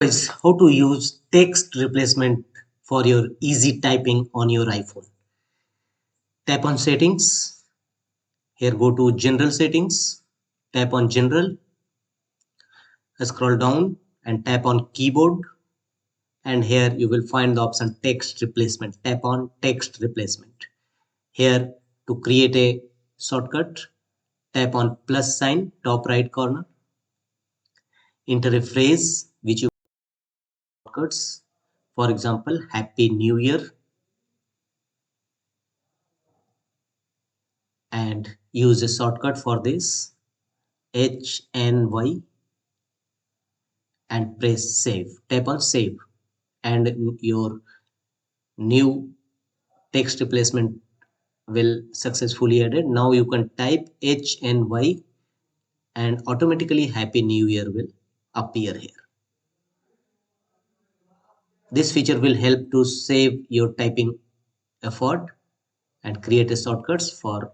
Is how to use text replacement for your easy typing on your iPhone. Tap on settings. Here go to general settings. Tap on general. Scroll down and tap on keyboard. And here you will find the option text replacement. Tap on text replacement. Here to create a shortcut, tap on plus sign top right corner. Enter a phrase which you shortcuts. For example, Happy New Year, and use a shortcut for this HNY and press save. Tap on save and your new text replacement will successfully added. Now you can type HNY and automatically Happy New Year will appear here. This feature will help to save your typing effort and create a shortcuts for